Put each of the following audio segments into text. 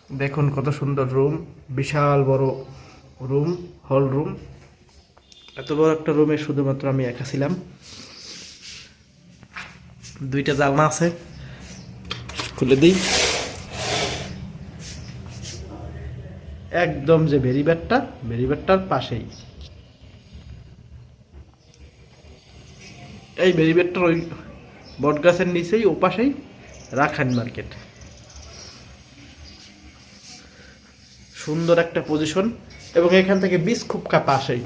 দেখুন কত সুন্দর রুম, বিশাল বড় রুম, হল রুম। এত বড় একটা রুমে শুধুমাত্র আমি একা ছিলাম। দুইটা জানলা আছে, খুলে দিই। একদম যে বেরিবেটটার পাশেই এই বেরিবেটটার ওই বট গাছের নিচেই ও পাশেই রাখাইন মার্কেট। সুন্দর একটা পজিশন এবং এখান থেকে বীজ খুব পাশেই।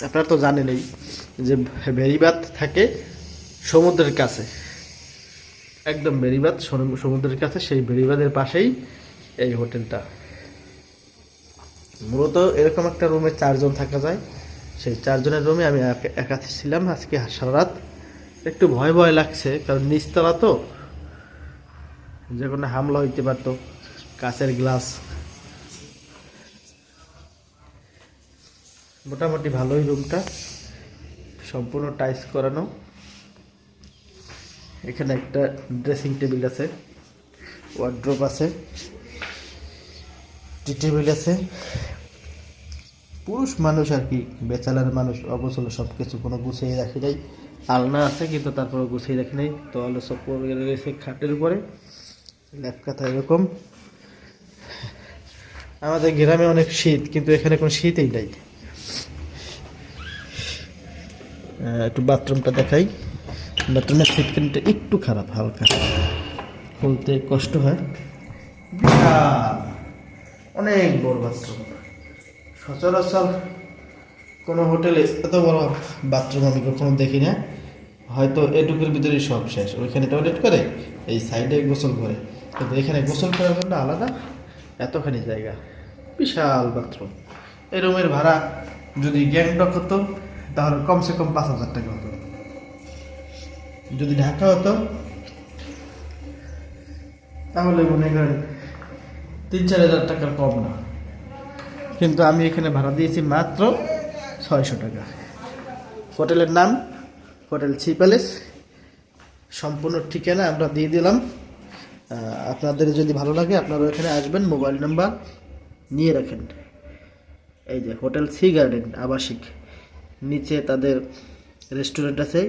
আপনারা তো জানেনই যে বেরিবাদ থাকে সমুদ্রের কাছে, একদম বেরিবাদ সমুদ্রের কাছে। সেই বেরিবাদের পাশেই এই হোটেলটা। মূলত এরকম একটা রুমে 4 জন থাকা যায়। সেই 4 জনের রুমে আমি একা ছিলাম আজকে সারা রাত। একটু ভয় ভয় লাগছে, কারণ নিচতলা তো, যে কোনো হামলা হইতে পারতো। কাঁচের গ্লাস, মোটামুটি ভালোই রুমটা, সম্পূর্ণ টাইলস করানো। এখানে একটা ড্রেসিং টেবিল আছে, ওয়ার্ড্রোব আছে, টি টেবিল আছে। পুরুষ মানুষ আর কি, বেচালার মানুষ, অবসল সব কিছু কোনো গুছিয়ে রাখি নাই। আলনা আছে কিন্তু তারপরে গুছিয়ে রাখি নাই। তো আলো সব রয়েছে খাটের উপরে, ল্যাপ কাঁথা এরকম। আমাদের গ্রামে অনেক শীত, কিন্তু এখানে কোনো শীতই নাই। একটু বাথরুমটা দেখাই। বাথরুমের সিটকানিটা একটু খারাপ, হালকা খুলতে কষ্ট হয়। বিশাল অনেক বড় বাথরুম। সচরাচর কোনো হোটেলে এত বড় বাথরুম আমি কখনো দেখি না। হয়তো এটুকুর ভিতরেই সব শেষ। ওইখানে টয়লেট করে, এই সাইডে গোসল করে, কিন্তু এখানে গোসল করার জন্য আলাদা এতখানি জায়গা। বিশাল বাথরুম। এই রুমের ভাড়া যদি গ্যাংটক হতো তাহলে কমসে কম 5,000 টাকা হতো। যদি ঢাকা হতো তাহলে মনে করেন 3-4 হাজার টাকার কম না। কিন্তু আমি এখানে ভাড়া দিয়েছি মাত্র 600 টাকা। হোটেলের নাম হোটেল সি প্যালেস। সম্পূর্ণ ঠিকানা আমরা দিয়ে দিলাম। আপনাদের যদি ভালো লাগে আপনারা এখানে আসবেন, মোবাইল নাম্বার নিয়ে রাখেন। এই যে হোটেল সি গার্ডেন আবাসিক, নিচে তাদের রেস্টুরেন্ট আছে।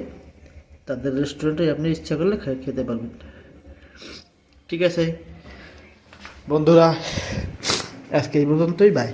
তাদের রেস্টুরেন্টে আপনি ইচ্ছা করলে খেতে পারবেন। ঠিক আছে বন্ধুরা, আজকে এই পর্যন্তই। বাই।